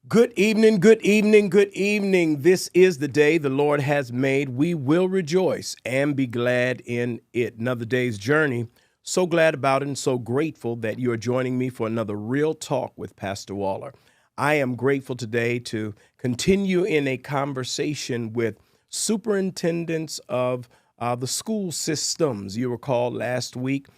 Good evening, good evening, good evening. This is the day the Lord has made. We will rejoice and be glad in it. Another day's journey. So glad about it and so grateful that you are joining me for another Real Talk with Pastor Waller. I am grateful today to continue in a conversation with superintendents of the school systems. You recall last week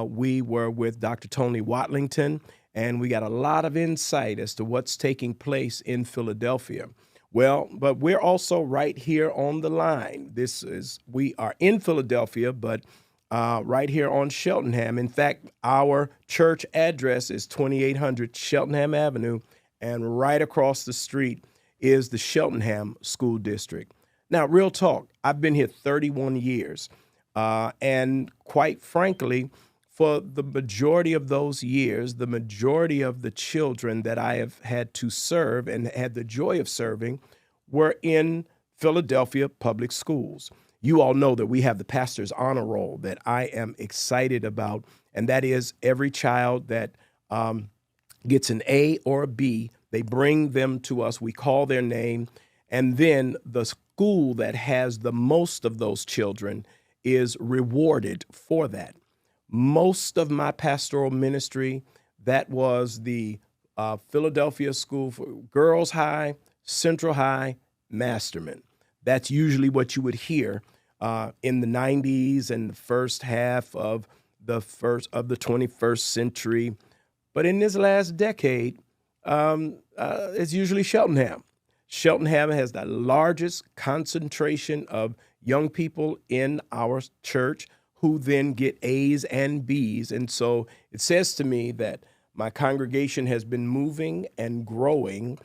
we were with Dr. Tony Watlington, and we got a lot of insight as to what's taking place in Philadelphia. Well, but we're also right here on the line. We are in Philadelphia, but right here on Cheltenham. In fact, our church address is 2800 Cheltenham Avenue, and right across the street is the Cheltenham School District. Now, real talk, I've been here 31 years, and quite frankly, for the majority of those years, the majority of the children that I have had to serve and had the joy of serving were in Philadelphia public schools. You all know that we have the pastor's honor roll that I am excited about, and that is every child that gets an A or a B, they bring them to us, we call their name, and then the school that has the most of those children is rewarded for that. Most of my pastoral ministry, that was the Philadelphia School for Girls High, Central High, Masterman. That's usually what you would hear in the 90s and the first half of the 21st century. But in this last decade, it's usually Cheltenham. Cheltenham has the largest concentration of young people in our church who then get A's and B's. And so it says to me that my congregation has been moving and growing.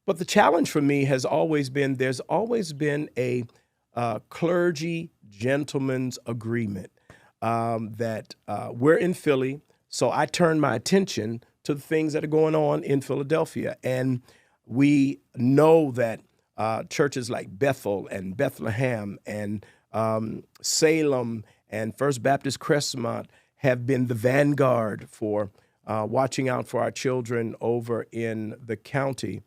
But the challenge for me has always been, there's always been a clergy gentleman's agreement that we're in Philly. So I turn my attention to the things that are going on in Philadelphia. And we know that churches like Bethel and Bethlehem and Salem and First Baptist Crestmont have been the vanguard for watching out for our children over in the county.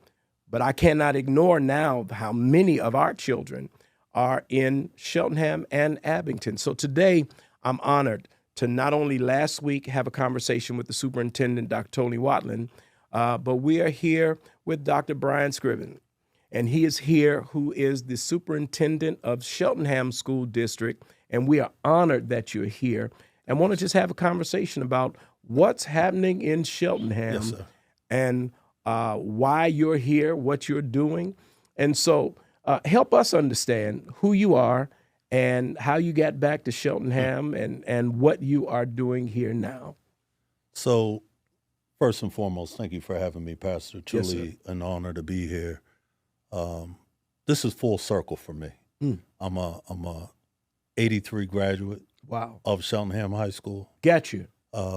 But I cannot ignore now how many of our children are in Cheltenham and Abington. So today I'm honored to not only last week have a conversation with the superintendent, Dr. Tony Watlin, but we are here with Dr. Brian Scriven. And he is here, who is the superintendent of Cheltenham School District. And we are honored that you're here and want to just have a conversation about what's happening in Cheltenham. Yes, sir. And why you're here, what you're doing. And so help us understand who you are and how you got back to Cheltenham and what you are doing here now. So first and foremost, thank you for having me, Pastor. Yes, Truly an honor to be here. This is full circle for me. I'm a 83 graduate Wow. of Cheltenham High School. Got you.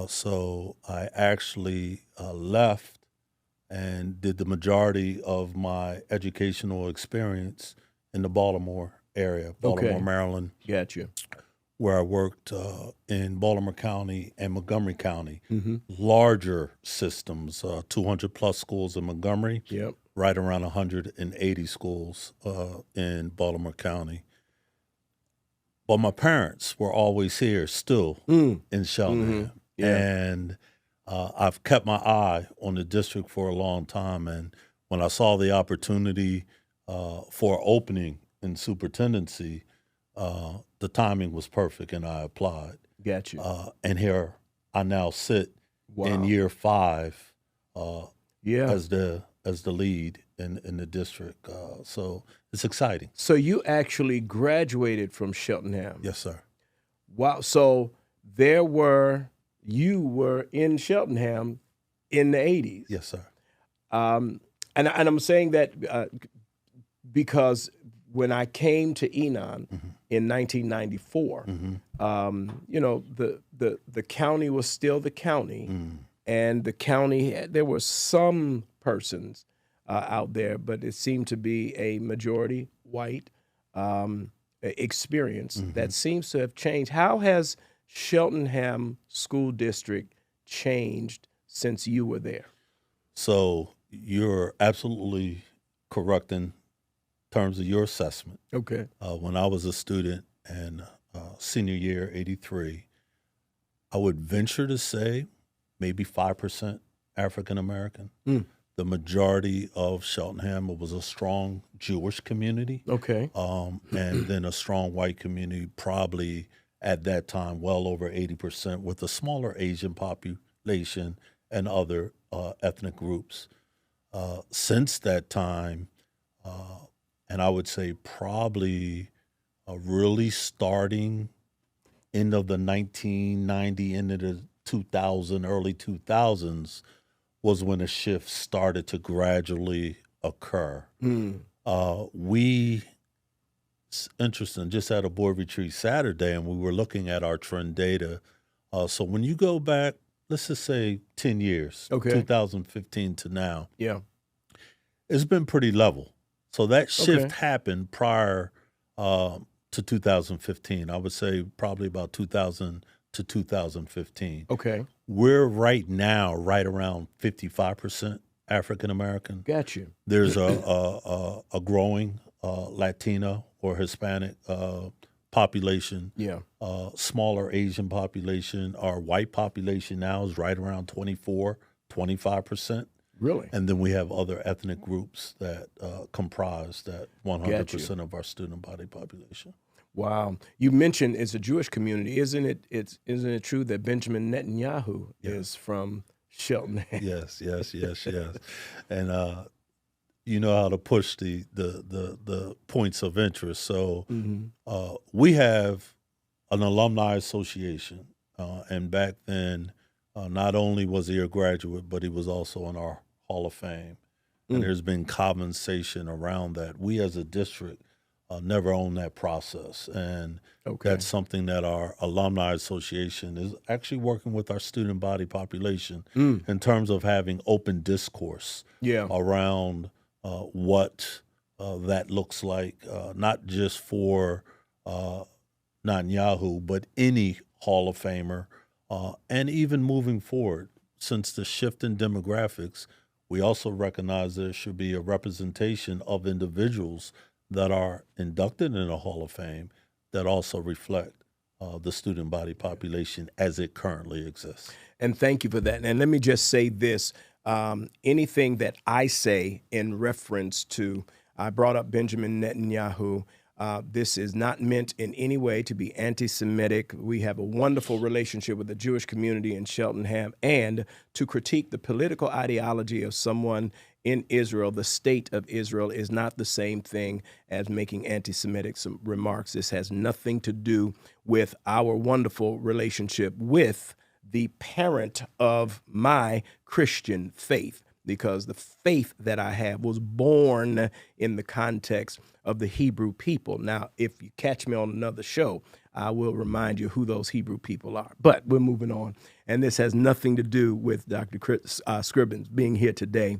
So I actually left and did the majority of my educational experience in the Baltimore area, Baltimore, Okay. Maryland, Got you. where I worked in Baltimore County and Montgomery County. Mm-hmm. Larger systems, 200 plus schools in Montgomery, Yep. right around 180 schools in Baltimore County. But my parents were always here still in Cheltenham. Mm-hmm. Yeah. And I've kept my eye on the district for a long time. And when I saw the opportunity for opening in superintendency, the timing was perfect and I applied. Got you. And here I now sit Wow. in year 5 Yeah. as the lead in the district. So it's exciting. So you actually graduated from Cheltenham. Yes, sir. Wow. So you were in Cheltenham in the 80s. Yes, sir. And I'm saying that because when I came to Enon in 1994, the county was still the county, and the county, there were some persons out there, but it seemed to be a majority white experience that seems to have changed. How has Cheltenham School District changed since you were there? So you're absolutely correct in terms of your assessment. Okay. When I was a student and senior year, 83, I would venture to say maybe 5% African American. The majority of Cheltenham, it was a strong Jewish community. Okay. And then a strong white community, probably at that time well over 80%, with a smaller Asian population and other ethnic groups. Since that time, and I would say probably really starting end of the 1990, into the 2000, early 2000s, was when a shift started to gradually occur. It's interesting, just had a board retreat Saturday, and we were looking at our trend data. So when you go back, let's just say 10 years, Okay. 2015 to now, Yeah. it's been pretty level. So that shift Okay. happened prior to 2015. I would say probably about 2000 to 2015. Okay. We're right now right around 55% African American. Got you. There's a growing Latino or Hispanic population. Yeah. Smaller Asian population. Our white population now is right around 25%. Really? And then we have other ethnic groups that comprise that 100% of our student body population. Wow. You mentioned it's a Jewish community. Isn't it true that Benjamin Netanyahu is from Cheltenham? Yes. And you know how to push the points of interest. So we have an alumni association, and back then, not only was he a graduate, but he was also in our Hall of Fame. And there's been conversation around that. We as a district never owned that process. And that's something that our alumni association is actually working with our student body population in terms of having open discourse around what that looks like, not just for Netanyahu, but any Hall of Famer, and even moving forward. Since the shift in demographics, we also recognize there should be a representation of individuals that are inducted in the Hall of Fame that also reflect the student body population as it currently exists. And thank you for that. And let me just say this. Anything that I say in reference to, I brought up Benjamin Netanyahu. This is not meant in any way to be anti-Semitic. We have a wonderful relationship with the Jewish community in Cheltenham, and to critique the political ideology of someone in Israel, the state of Israel, is not the same thing as making anti-Semitic remarks. This has nothing to do with our wonderful relationship with the parent of my Christian faith, because the faith that I have was born in the context of the Hebrew people. Now, if you catch me on another show, I will remind you who those Hebrew people are. But we're moving on, and this has nothing to do with Dr. Scriven being here today.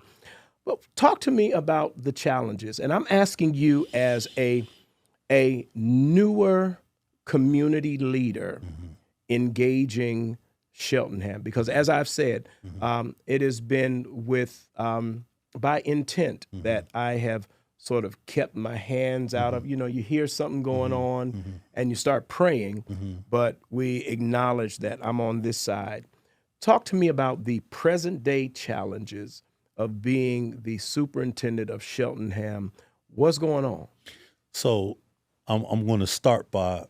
Well, talk to me about the challenges, and I'm asking you as a newer community leader engaging Cheltenham, because as I've said, it has been with by intent that I have sort of kept my hands out of, you hear something going on and you start praying, but we acknowledge that I'm on this side. Talk to me about the present day challenges of being the superintendent of Cheltenham. What's going on? So I'm going to start by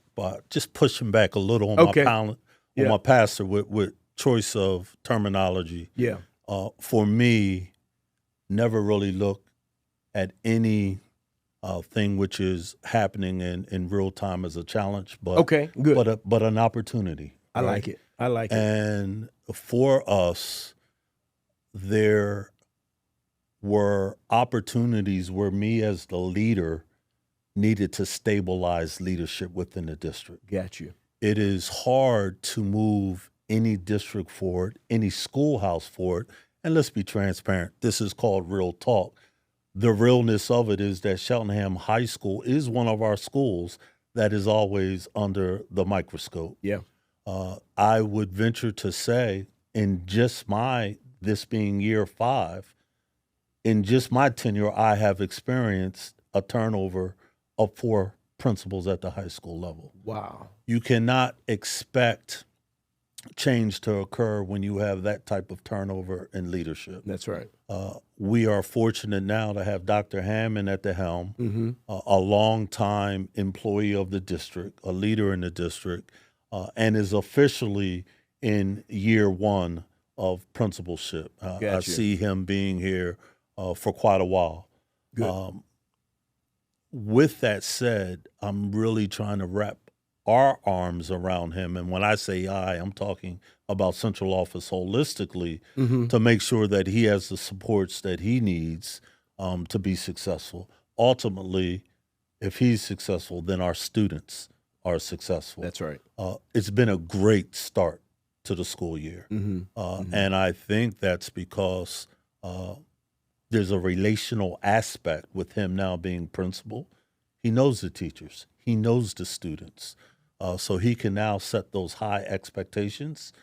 just pushing back a little on my pastor with choice of terminology. Yeah. For me, never really look at any thing which is happening in real time as a challenge, but good. but an opportunity. I like it. And for us, there were opportunities where me as the leader needed to stabilize leadership within the district. Got you. It is hard to move any district forward, any schoolhouse forward. And let's be transparent. This is called real talk. The realness of it is that Cheltenham High School is one of our schools that is always under the microscope. Yeah. I would venture to say, in just this being year 5, in just my tenure, I have experienced a turnover of 4 principals at the high school level. Wow. You cannot expect change to occur when you have that type of turnover in leadership. That's right. We are fortunate now to have Dr. Hammond at the helm, a longtime employee of the district, a leader in the district, and is officially in year 1 of principalship. I Gotcha. see him being here for quite a while. Good. With that said, I'm really trying to wrap our arms around him. And when I say I'm talking about central office holistically to make sure that he has the supports that he needs to be successful. Ultimately, if he's successful, then our students are successful. That's right. It's been a great start to the school year. And I think that's because there's a relational aspect with him now being principal. He knows the teachers. He knows the students. So he can now set those high expectations.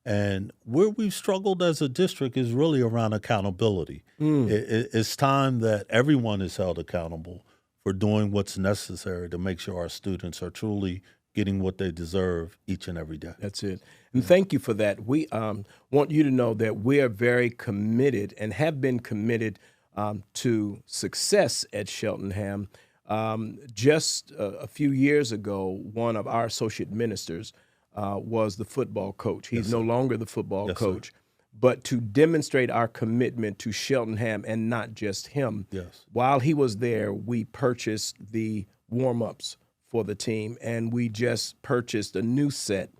And where we've struggled as a district is really around accountability. It's time that everyone is held accountable for doing what's necessary to make sure our students are truly getting what they deserve each and every day. That's it. And thank you for that. We want you to know that we are very committed and have been committed to success at Cheltenham. Just a few years ago, one of our associate ministers was the football coach. He's no longer the football coach. But to demonstrate our commitment to Cheltenham and not just him, while he was there, we purchased the warm-ups for the team, and we just purchased a new set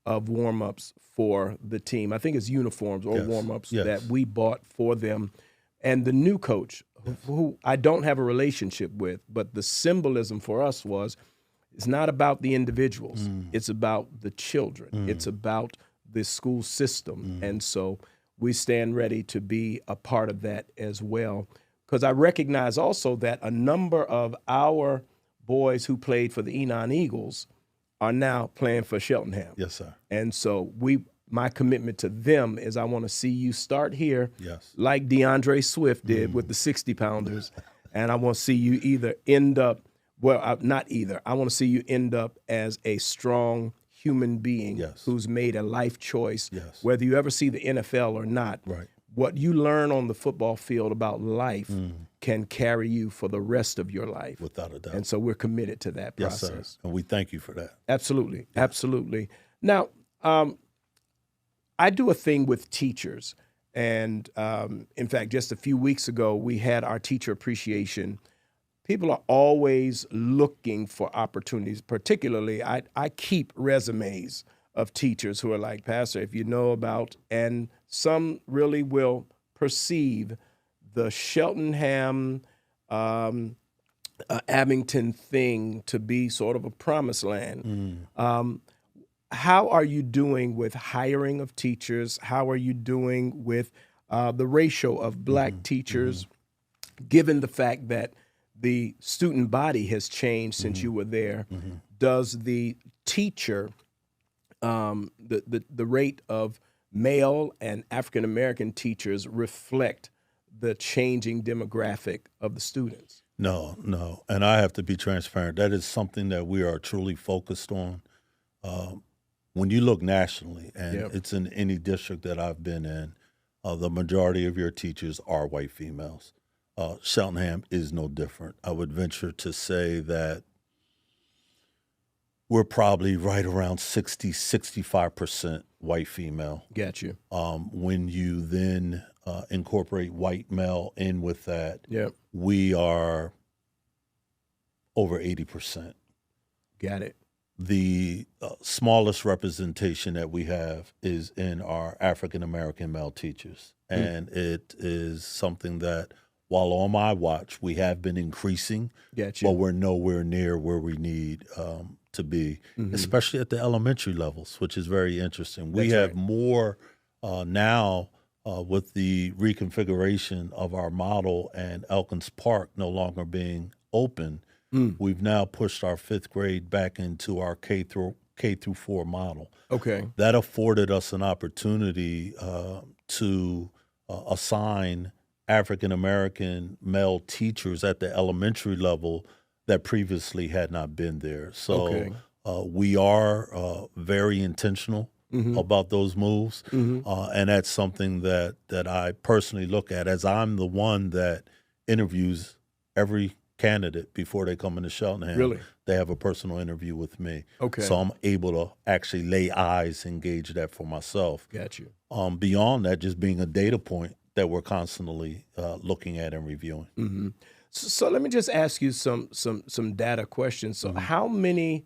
of warm-ups for the team. I think it's uniforms or warm-ups that we bought for them. And the new coach, who I don't have a relationship with, but the symbolism for us was, it's not about the individuals. It's about the children. It's about the school system. And so we stand ready to be a part of that as well. Because I recognize also that a number of our boys who played for the Enon Eagles are now playing for Cheltenham. Yes, sir. And so my commitment to them is I want to see you start here like DeAndre Swift did with the 60-pounders. And I want to see you either end up, not either. I want to see you end up as a strong human being who's made a life choice, whether you ever see the NFL or not. What you learn on the football field about life can carry you for the rest of your life. Without a doubt. And so we're committed to that process. Yes, sir. And we thank you for that. Absolutely. Absolutely. Now, I do a thing with teachers. And in fact, just a few weeks ago, we had our teacher appreciation. People are always looking for opportunities. Particularly, I keep resumes of teachers who are like, Pastor, if you know about, and some really will perceive the Cheltenham, Abington thing to be sort of a promised land. How are you doing with hiring of teachers? How are you doing with the ratio of black teachers, given the fact that the student body has changed since you were there? Does the teacher, the rate of male and African-American teachers reflect the changing demographic of the students? No. And I have to be transparent. That is something that we are truly focused on. When you look nationally, and it's in any district that I've been in, the majority of your teachers are white females. Cheltenham is no different. I would venture to say that we're probably right around 65% white female. Got you. When you then incorporate white male in with that, we are over 80%. Got it. The smallest representation that we have is in our African-American male teachers. And it is something that, while on my watch, we have been increasing, but we're nowhere near where we need to be, especially at the elementary levels, which is very interesting. We have more now with the reconfiguration of our model and Elkins Park no longer being open. We've now pushed our 5th grade back into our K through 4 model. That afforded us an opportunity to assign African-American male teachers at the elementary level that previously had not been there. So Okay. we are very intentional about those moves. And that's something that I personally look at, as I'm the one that interviews every candidate before they come into Cheltenham. Really? They have a personal interview with me. Okay. So I'm able to actually lay eyes and gauge that for myself. Got you. Beyond that, just being a data point that we're constantly looking at and reviewing. So let me just ask you some data questions. So how many,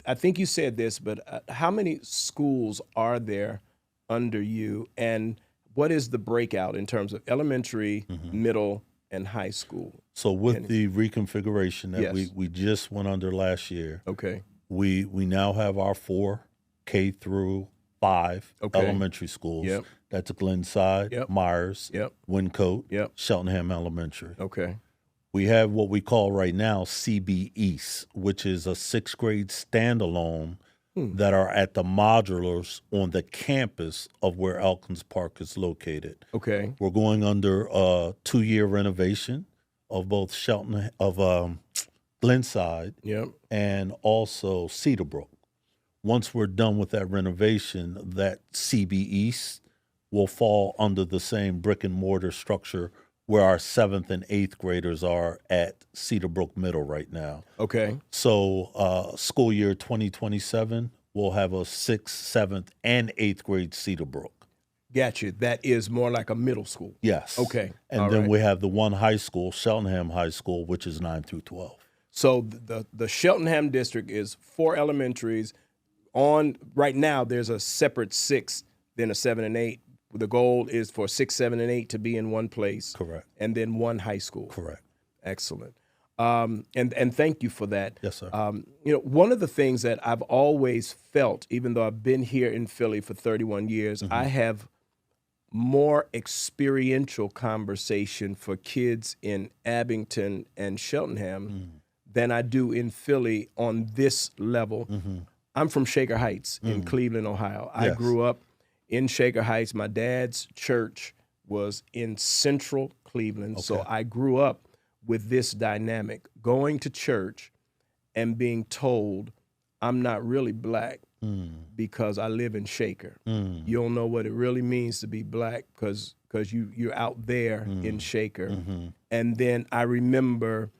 I think you said this, but how many schools are there under you, and what is the breakout in terms of elementary, middle, and high school? So with the reconfiguration that Yes. we just went under last year, Okay. we now have our 4 K through 5 Okay. elementary schools. Yep. That's Glenside, Yep. Myers, Yep. Wyncote, Yep. Cheltenham Elementary. Okay. We have what we call right now CB East, which is a 6th grade standalone that are at the modulars on the campus of where Elkins Park is located. Okay. We're going under a 2-year renovation of both Glenside Yep. and also Cedarbrook. Once we're done with that renovation, that CB East will fall under the same brick and mortar structure where our 7th and 8th graders are at Cedarbrook Middle right now. Okay. So school year 2027, we'll have a 6th, 7th, and 8th grade Cedarbrook. Got you. That is more like a middle school. Yes. Okay. And All then right. we have the one high school, Cheltenham High School, which is 9 through 12. So the Cheltenham district is 4 elementaries. On right now, there's a separate 6, then a 7 and 8. The goal is for 6, 7, and 8 to be in one place. Correct. And then one high school. Correct. Excellent. And thank you for that. Yes, sir. One of the things that I've always felt, even though I've been here in Philly for 31 years, I have more experiential conversation for kids in Abington and Cheltenham than I do in Philly on this level. I'm from Shaker Heights in Cleveland, Ohio. I Yes. grew up in Shaker Heights. My dad's church was in central Cleveland, so I grew up with this dynamic, going to church and being told I'm not really black because I live in Shaker. You don't know what it really means to be black because you're out there in Shaker. And then I remember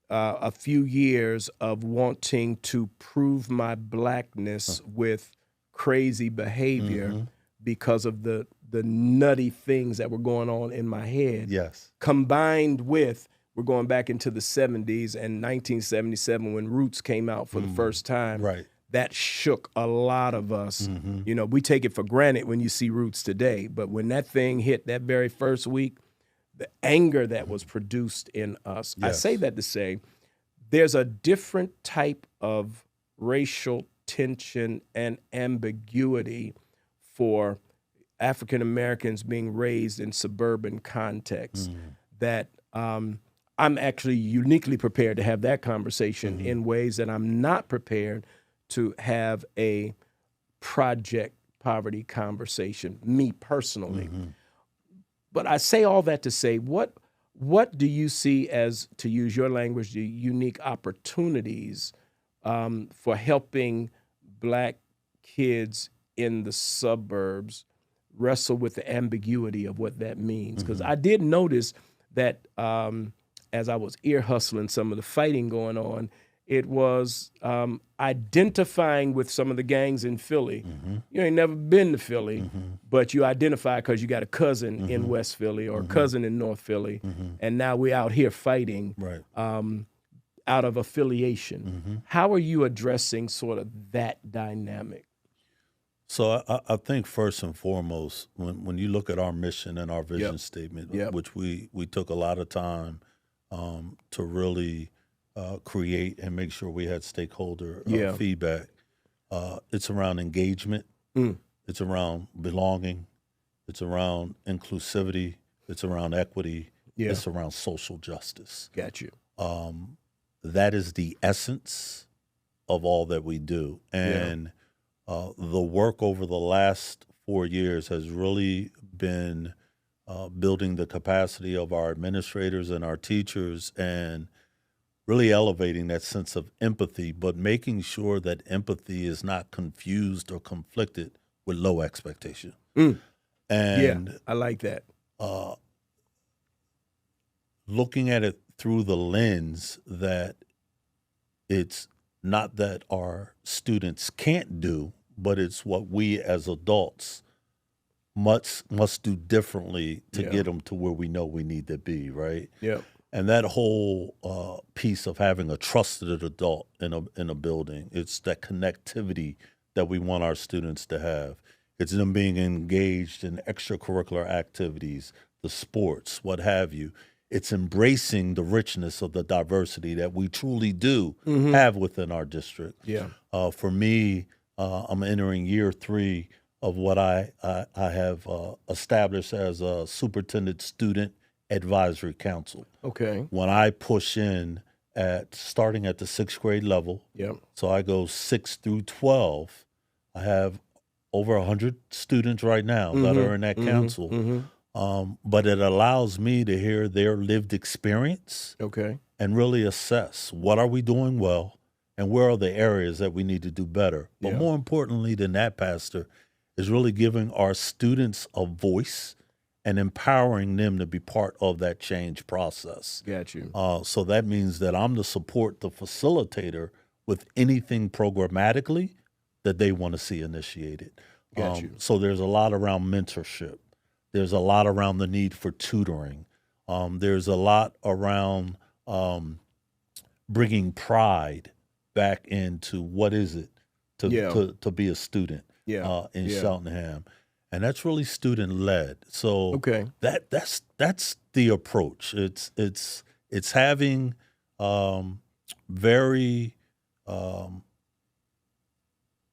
a few years of wanting to prove my blackness with crazy behavior because of the nutty things that were going on in my head. Yes. Combined with, we're going back into the 70s and 1977 when Roots came out for the first time. Right. That shook a lot of us. We take it for granted when you see Roots today, but when that thing hit that very first week, the anger that was produced in us. I Yes. say that to say there's a different type of racial tension and ambiguity for African Americans being raised in suburban contexts that I'm actually uniquely prepared to have that conversation in ways that I'm not prepared to have a project poverty conversation, me personally. But I say all that to say, what do you see as, to use your language, the unique opportunities for helping black kids in the suburbs wrestle with the ambiguity of what that means? Because I did notice that as I was ear hustling some of the fighting going on, it was identifying with some of the gangs in Philly. You ain't never been to Philly, but you identify because you got a cousin in West Philly or a cousin in North Philly, and now we're out here fighting Right. out of affiliation. How are you addressing sort of that dynamic? So I think first and foremost, when you look at our mission and our vision statement, which we took a lot of time to really create and make sure we had stakeholder feedback, it's around engagement, it's around belonging, it's around inclusivity, it's around equity, it's around social justice. Got you. That is the essence of all that we do. And the work over the last 4 years has really been building the capacity of our administrators and our teachers, and really elevating that sense of empathy, but making sure that empathy is not confused or conflicted with low expectation. Mm. And Yeah, I like that. Looking at it through the lens that it's not that our students can't do, but it's what we as adults must do differently to Yeah. get them to where we know we need to be, right? Yeah. And that whole piece of having a trusted adult in a building, it's that connectivity that we want our students to have. It's them being engaged in extracurricular activities, the sports, what have you. It's embracing the richness of the diversity that we truly do have within our district. Yeah. For me, I'm entering year 3 of what I have established as a Superintendent Student Advisory Council. Okay. When I push in starting at the 6th grade level, Yep. so I go 6 through 12, I have over 100 students right now that are in that council. But it allows me to hear their lived experience Okay. and really assess what are we doing well and where are the areas that we need to do better. But Yeah. more importantly than that, Pastor, is really giving our students a voice and empowering them to be part of that change process. Got you. So that means that I'm to support the facilitator with anything programmatically that they want to see initiated. Got you. So there's a lot around mentorship. There's a lot around the need for tutoring. There's a lot around bringing pride back into what is it to be a student in Cheltenham. And that's really student led. So Okay. that's the approach. It's having very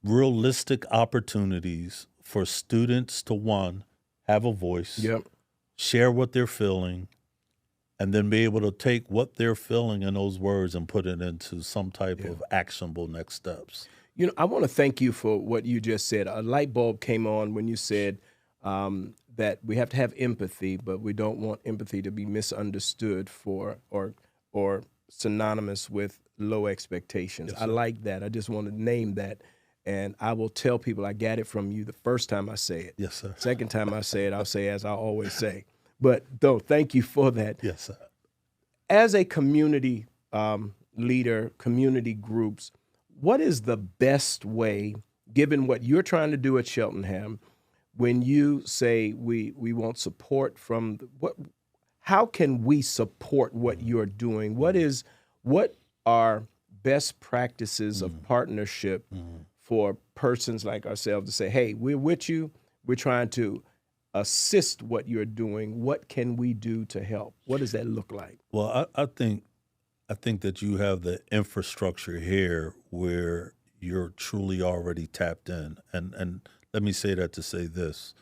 realistic opportunities for students to have a voice, Yep. share what they're feeling, and then be able to take what they're feeling in those words and put it into some type of actionable next steps. You know, I want to thank you for what you just said. A light bulb came on when you said that we have to have empathy, but we don't want empathy to be misunderstood or synonymous with low expectations. Yes, I sir. like that. I just want to name that. And I will tell people I got it from you the first time I say it. Yes, sir. Second time I say it, I'll say as I always say. But though, thank you for that. Yes, sir. As a community leader, community groups, what is the best way, given what you're trying to do at Cheltenham, when you say we want support from how can we support what you're doing? What are best practices of partnership for persons like ourselves to say, hey, we're with you, we're trying to assist what you're doing. What can we do to help? What does that look like? Well, I think that you have the infrastructure here where you're truly already tapped in. And let me say that to say this.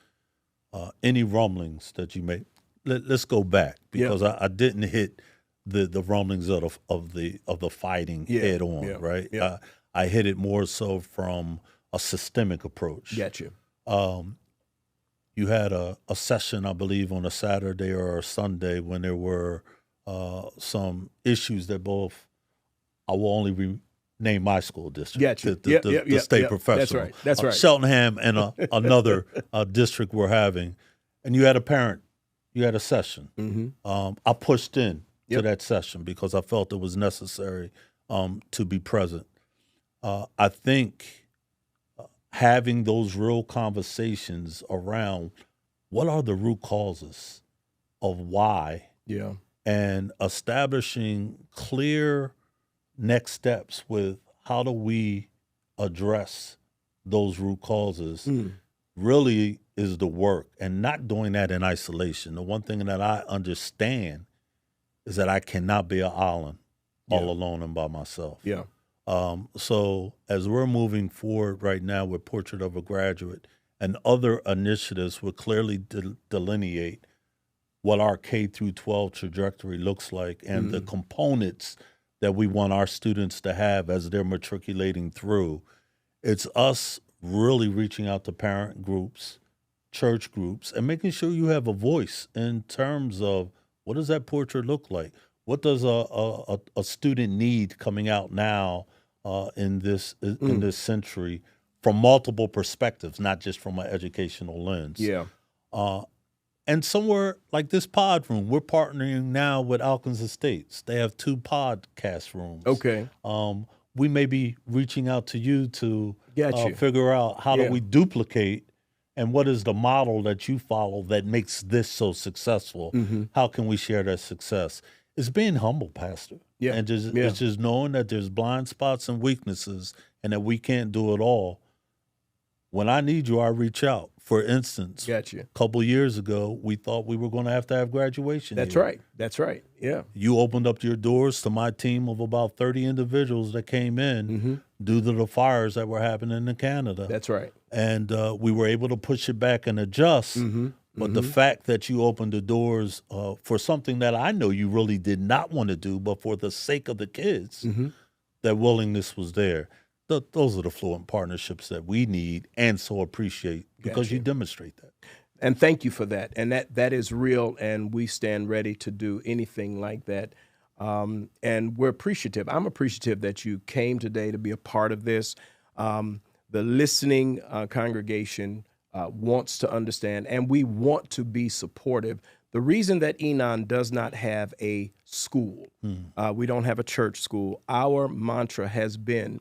Any rumblings that you make, let's go back because I didn't hit the rumblings of the fighting head on, right? Yeah. I hit it more so from a systemic approach. Got you. You had a session, I believe, on a Saturday or a Sunday when there were some issues that I will only name my school district, Gotcha. the state professional. That's right. Cheltenham and another district we're having. And you had a parent, you had a session. Mm-hmm. I pushed in to that session because I felt it was necessary to be present. I think having those real conversations around what are the root causes of why, and establishing clear next steps with how do we address those root causes really is the work, and not doing that in isolation. The one thing that I understand is that I cannot be an island all alone and by myself. Yeah. So as we're moving forward right now with Portrait of a Graduate and other initiatives will clearly delineate what our K through 12 trajectory looks like and the components that we want our students to have as they're matriculating through. It's us really reaching out to parent groups, church groups, and making sure you have a voice in terms of what does that portrait look like? What does a student need coming out now in this century from multiple perspectives, not just from an educational lens? Yeah. And somewhere like this pod room, we're partnering now with Alkins Estates. They have 2 podcast rooms. Okay. We may be reaching out to you to Gotcha. figure out how Yeah. do we duplicate, and what is the model that you follow that makes this so successful? How can we share that success? It's being humble, Pastor. Yeah. And Yeah. it's just knowing that there's blind spots and weaknesses and that we can't do it all. When I need you, I reach out. For instance, Gotcha. a couple years ago, we thought we were going to have graduation. That's here. right. That's right. Yeah. You opened up your doors to my team of about 30 individuals that came in due to the fires that were happening in Canada. That's right. And we were able to push it back and adjust. But the fact that you opened the doors for something that I know you really did not want to do, but for the sake of the kids, that willingness was there. Those are the fluent partnerships that we need and so appreciate because Gotcha. you demonstrate that. And thank you for that. And that is real, and we stand ready to do anything like that. And we're appreciative. I'm appreciative that you came today to be a part of this. The listening congregation wants to understand, and we want to be supportive. The reason that Enon does not have a school, we don't have a church school, our mantra has been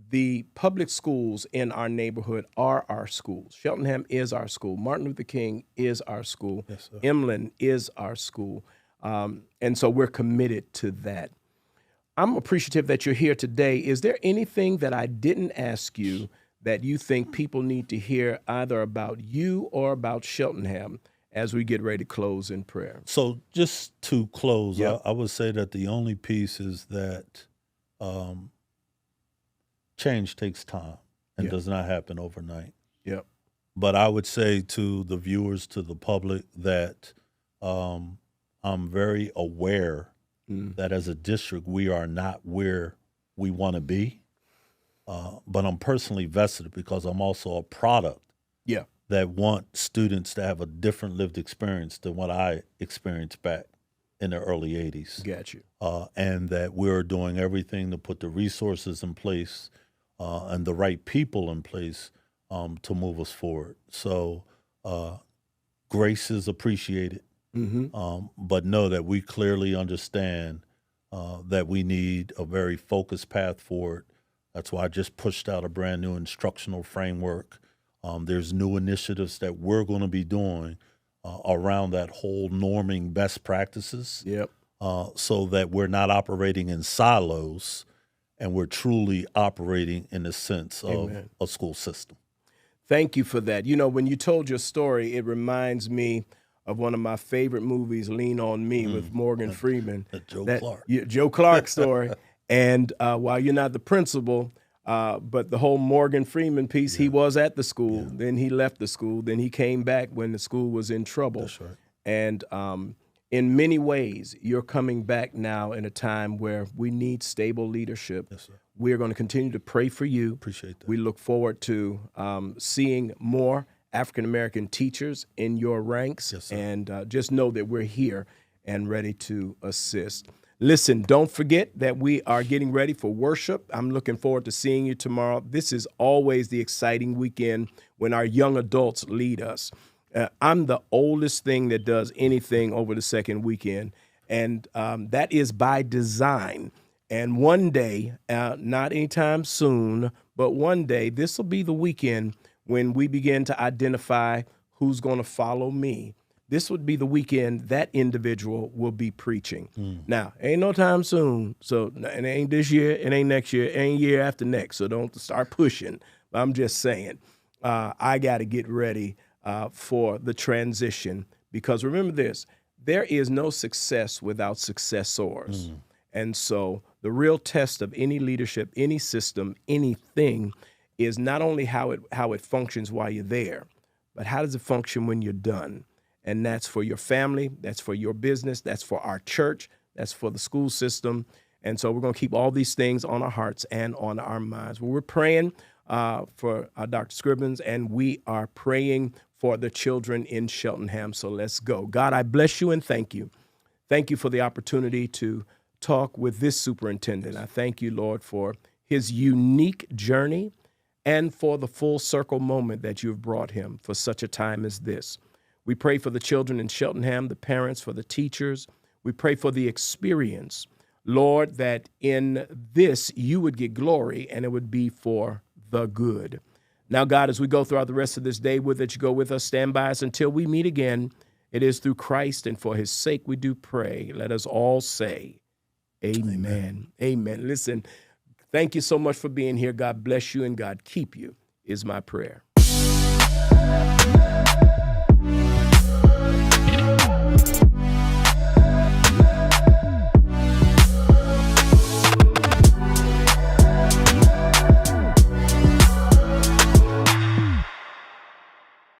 the public schools in our neighborhood are our schools. Cheltenham is our school. Martin Luther King is our school. Yes, sir. Alyn is our school. And so we're committed to that. I'm appreciative that you're here today. Is there anything that I didn't ask you that you think people need to hear either about you or about Cheltenham as we get ready to close in prayer? So just to close, Yep. I would say that the only piece is that change takes time and Yeah. does not happen overnight. Yep. But I would say to the viewers, to the public, that I'm very aware that as a district, we are not where we want to be. But I'm personally vested because I'm also a product Yeah. that want students to have a different lived experience than what I experienced back in the early 80s. Got you. And that we're doing everything to put the resources in place and the right people in place to move us forward. So grace is appreciated, but know that we clearly understand that we need a very focused path forward. That's why I just pushed out a brand new instructional framework. There's new initiatives that we're going to be doing around that whole norming best practices. Yep. So that we're not operating in silos and we're truly operating in the sense of Amen. a school system. Thank you for that. You know, when you told your story, it reminds me of one of my favorite movies, Lean on Me, with Morgan Freeman. Joe Clark. Joe Clark story. And while you're not the principal, but the whole Morgan Freeman piece, he was at the school, then he left the school, then he came back when the school was in trouble. That's right. And in many ways, you're coming back now in a time where we need stable leadership. Yes, sir. We're going to continue to pray for you. Appreciate that. We look forward to seeing more African-American teachers in your ranks. Yes, sir. And just know that we're here and ready to assist. Listen, don't forget that we are getting ready for worship. I'm looking forward to seeing you tomorrow. This is always the exciting weekend when our young adults lead us. I'm the oldest thing that does anything over the second weekend, and that is by design. And one day, not anytime soon, but one day, this will be the weekend when we begin to identify who's going to follow me. This would be the weekend that individual will be preaching. Now, ain't no time soon, so it ain't this year, it ain't next year, it ain't year after next, so don't start pushing. I'm just saying, I got to get ready for the transition, because remember this, there is no success without successors. And so the real test of any leadership, any system, anything is not only how it functions while you're there, but how does it function when you're done? And that's for your family, that's for your business, that's for our church, that's for the school system. And so we're going to keep all these things on our hearts and on our minds. Well, we're praying for Dr. Scrivens, and we are praying for the children in Cheltenham. So let's go. God, I bless you and thank you. Thank you for the opportunity to talk with this superintendent. I thank you, Lord, for his unique journey and for the full circle moment that you have brought him for such a time as this. We pray for the children in Cheltenham, the parents, for the teachers. We pray for the experience, Lord, that in this you would get glory and it would be for the good. Now, God, as we go throughout the rest of this day, would that you go with us, stand by us until we meet again. It is through Christ, and for his sake we do pray. Let us all say, amen. Amen. Listen, thank you so much for being here. God bless you and God keep you is my prayer.